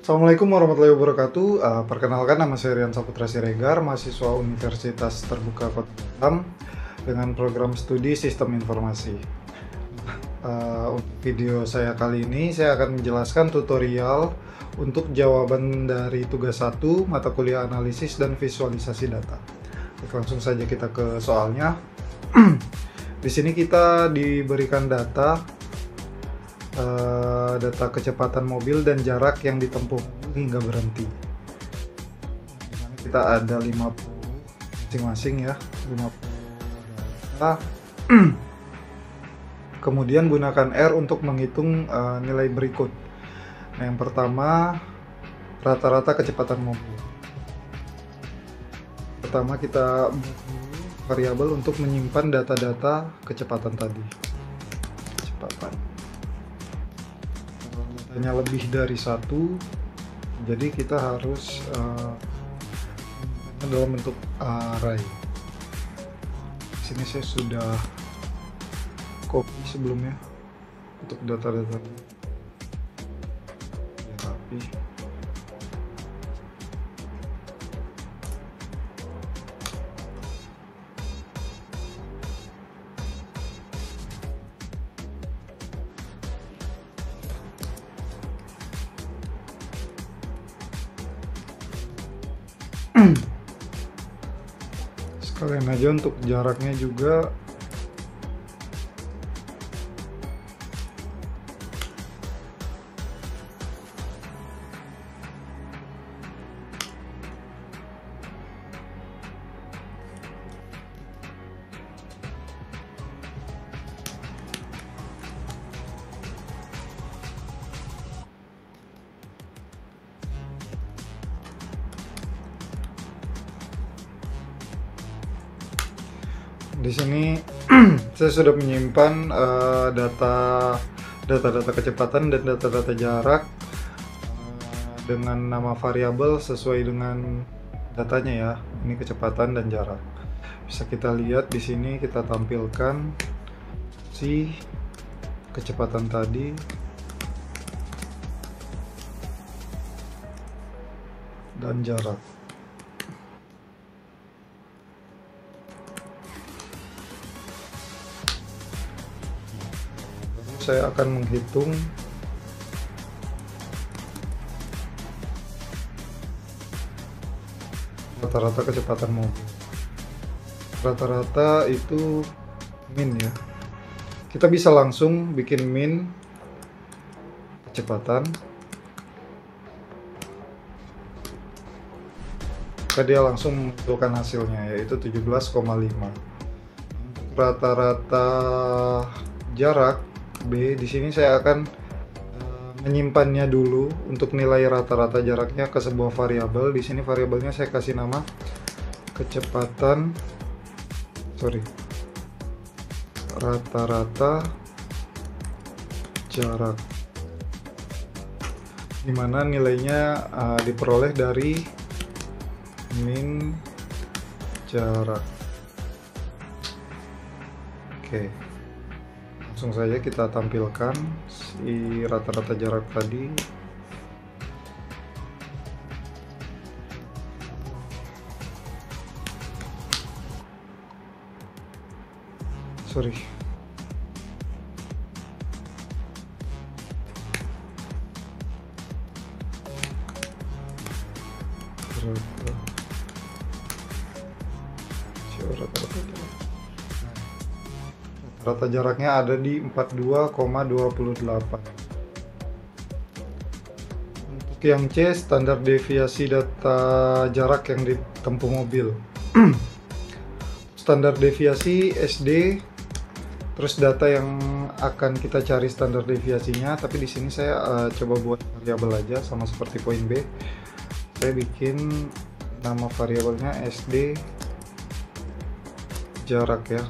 Assalamualaikum warahmatullahi wabarakatuh. Perkenalkan, nama saya Rian Saputra Siregar, mahasiswa Universitas Terbuka Kota Batam dengan program studi Sistem Informasi. Untuk video saya kali ini, saya akan menjelaskan tutorial untuk jawaban dari tugas 1 mata kuliah analisis dan visualisasi data. Langsung saja kita ke soalnya. Di sini kita diberikan data kecepatan mobil dan jarak yang ditempuh hingga berhenti. Kita ada 50 masing-masing ya, 50 data. Kemudian gunakan R untuk menghitung nilai berikut. Nah, yang pertama, rata-rata kecepatan mobil. Pertama kita variabel untuk menyimpan data-data kecepatan tadi. Kecepatan. Datanya lebih dari 1, jadi kita harus dalam bentuk array. Di sini saya sudah copy sebelumnya untuk data-data ya, rapi. Sekalian aja untuk jaraknya juga di sini saya sudah menyimpan data-data kecepatan dan data-data jarak dengan nama variabel sesuai dengan datanya ya. Ini kecepatan dan jarak. Bisa kita lihat di sini, kita tampilkan si kecepatan tadi dan jarak. Saya akan menghitung rata-rata kecepatan mobil. Rata-rata itu min ya. Kita bisa langsung bikin min kecepatan. Dia langsung menentukan hasilnya, yaitu 17,5. Rata-rata jarak B, di sini saya akan menyimpannya dulu untuk nilai rata-rata jaraknya ke sebuah variabel. Di sini variabelnya saya kasih nama kecepatan, rata-rata jarak, dimana nilainya diperoleh dari min jarak. Oke. Langsung saja kita tampilkan si rata-rata jarak tadi. Rata jaraknya ada di 42,28. Untuk yang C, standar deviasi data jarak yang ditempuh mobil. Standar deviasi SD, terus data yang akan kita cari standar deviasinya. Tapi di sini saya coba buat variabel aja, sama seperti poin B. Saya bikin nama variabelnya SD jarak ya.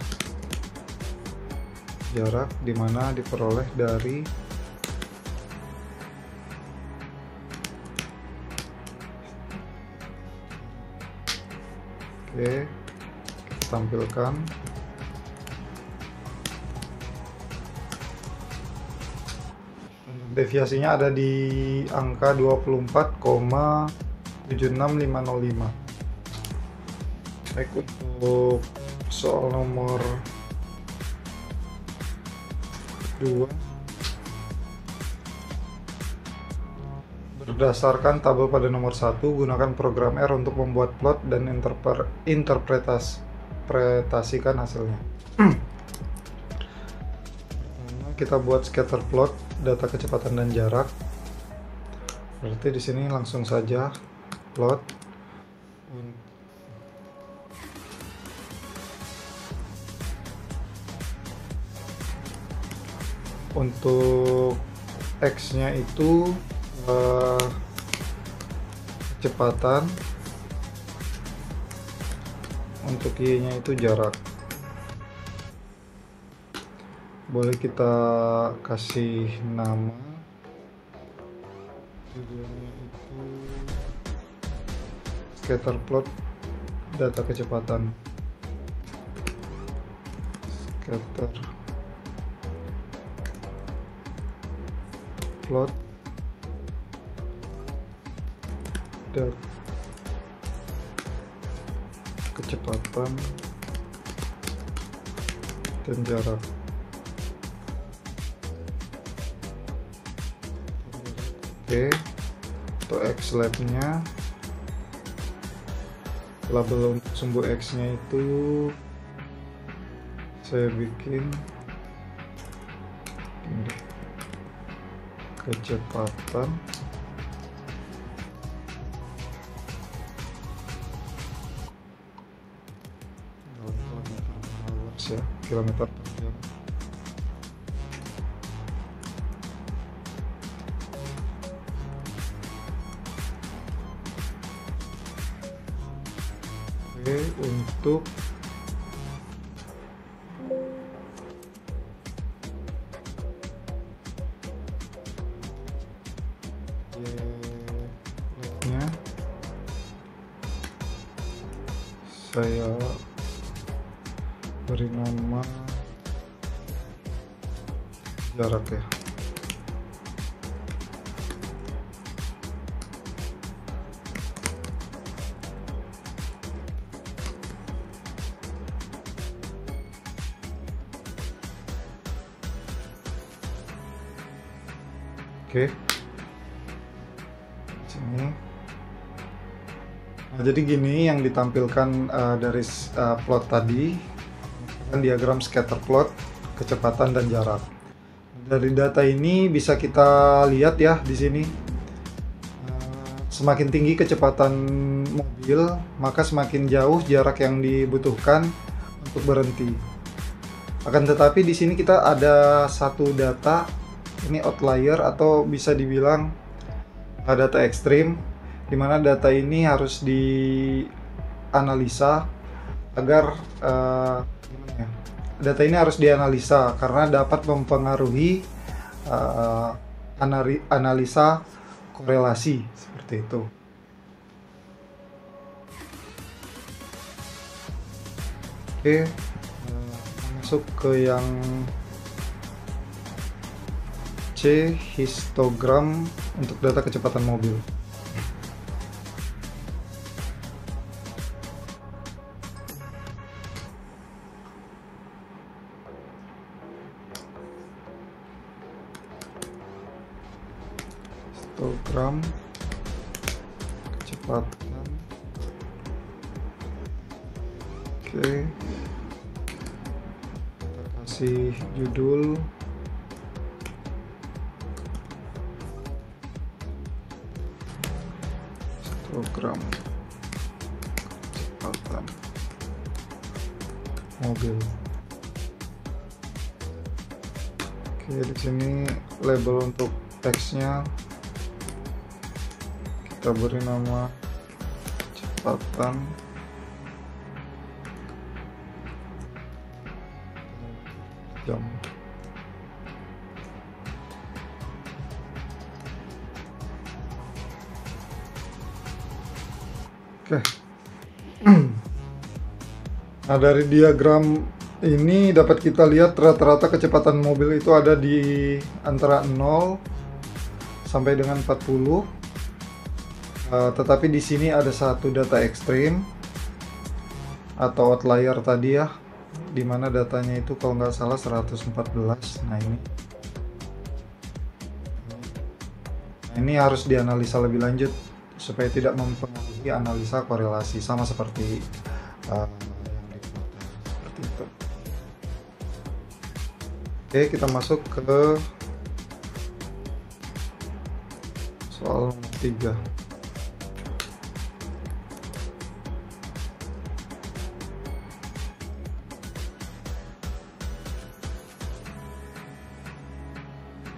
Jarak dimana diperoleh dari kita tampilkan deviasinya ada di angka 24,76505. Baik, untuk soal nomor 2, berdasarkan tabel pada nomor 1, gunakan program R untuk membuat plot dan interpretasikan hasilnya. Kita buat scatter plot data kecepatan dan jarak. Berarti di sini langsung saja plot. Untuk X-nya itu kecepatan, untuk Y-nya itu jarak. Boleh kita kasih nama, judulnya itu scatter plot data kecepatan, scatter plot data kecepatan dan jarak. Oke, untuk X labnya, label untuk sumbu X nya itu saya bikin ini, kecepatan ya, kilometer per jam. Oke, untuk Y-nya saya beri nama jarak ya. Oke, sini. Nah, jadi gini yang ditampilkan dari plot tadi, diagram scatter plot kecepatan dan jarak. Dari data ini bisa kita lihat ya di sini, semakin tinggi kecepatan mobil, maka semakin jauh jarak yang dibutuhkan untuk berhenti. Akan tetapi di sini kita ada satu data, ini outlier atau bisa dibilang data ekstrim, di mana data ini harus dianalisa agar data ini harus dianalisa karena dapat mempengaruhi analisa korelasi seperti itu. Oke, masuk ke yang C, histogram untuk data kecepatan mobil. Histogram kecepatan. Oke, kita kasih judul histogram kecepatan mobil. Oke, di sini label untuk teksnya kita beri nama kecepatan jam. Oke. Nah, dari diagram ini dapat kita lihat rata-rata kecepatan mobil itu ada di antara 0 sampai dengan 40. Tetapi di sini ada satu data ekstrim atau outlier tadi ya, dimana datanya itu kalau nggak salah 114. Nah ini harus dianalisa lebih lanjut supaya tidak mempengaruhi analisa korelasi, sama seperti yang di plotter, seperti itu. Oke, kita masuk ke soal nomor 3.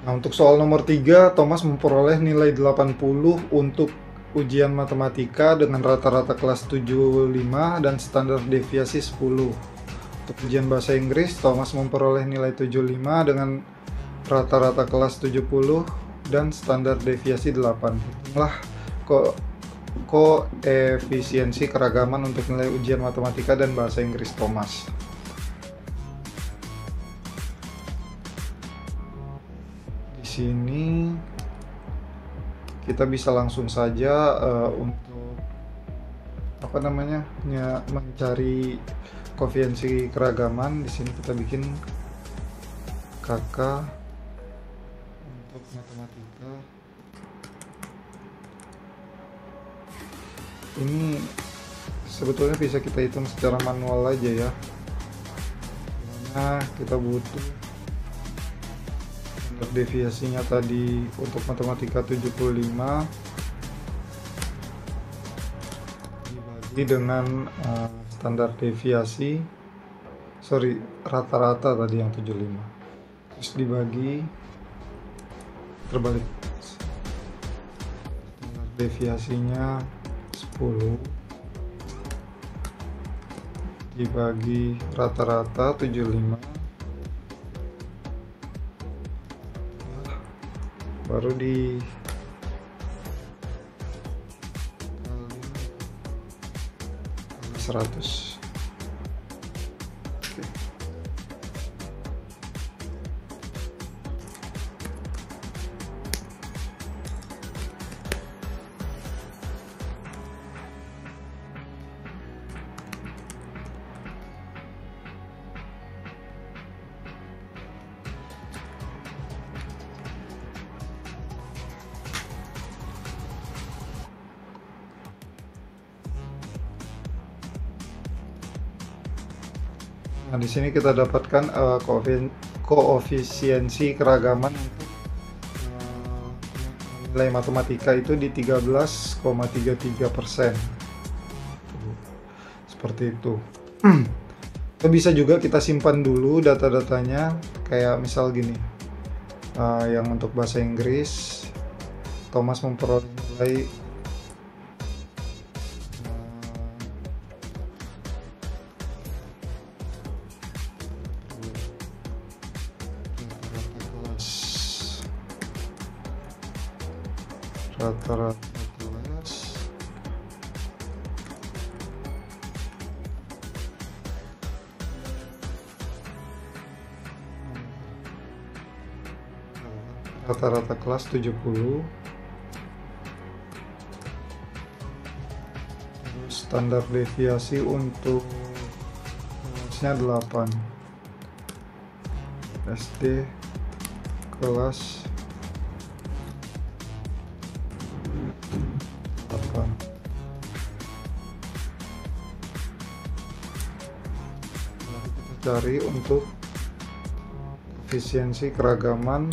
Nah, untuk soal nomor 3, Thomas memperoleh nilai 80 untuk ujian matematika dengan rata-rata kelas 75 dan standar deviasi 10. Untuk ujian bahasa Inggris, Thomas memperoleh nilai 75 dengan rata-rata kelas 70 dan standar deviasi 8. Hitunglah koefisiensi keragaman untuk nilai ujian matematika dan bahasa Inggris Thomas. Sini kita bisa langsung saja untuk mencari koefisiensi keragaman. Di sini kita bikin KK untuk matematika. Ini sebetulnya bisa kita hitung secara manual aja ya, dimana kita butuh deviasinya tadi untuk matematika 75 dibagi dengan standar deviasi, rata-rata tadi yang 75, terus dibagi terbalik, standar deviasinya 10 dibagi rata-rata 75, baru di 100. Oke. Nah, di sini kita dapatkan koefisiensi keragaman untuk nilai matematika itu di 13,33%. Seperti itu. Bisa juga kita simpan dulu data-datanya, kayak misal gini. Yang untuk bahasa Inggris, Thomas memperoleh nilai rata-rata kelas rata-rata kelas 70, terus standar deviasi untuk kelasnya 8, SD kelas 8. Lalu kita cari untuk efisiensi keragaman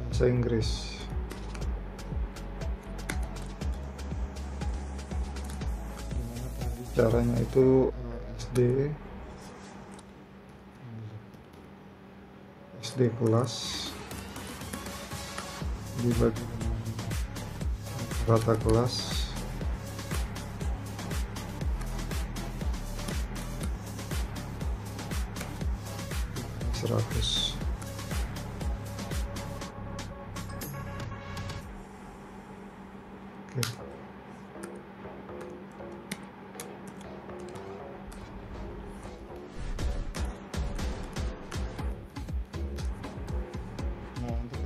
bahasa Inggris. Dimana tadi caranya itu SD kelas dibagi dengan rata kelas 100. Oke.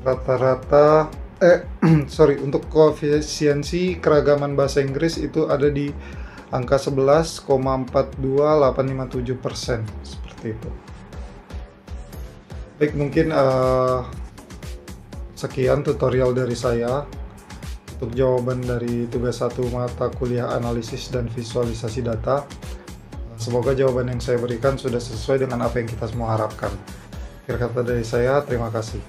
rata-rata sorry, untuk koefisiensi keragaman bahasa Inggris itu ada di angka 11,42857%, seperti itu. Baik, mungkin sekian tutorial dari saya untuk jawaban dari tugas 1 mata kuliah analisis dan visualisasi data. Semoga jawaban yang saya berikan sudah sesuai dengan apa yang kita semua harapkan. Akhir kata dari saya, terima kasih.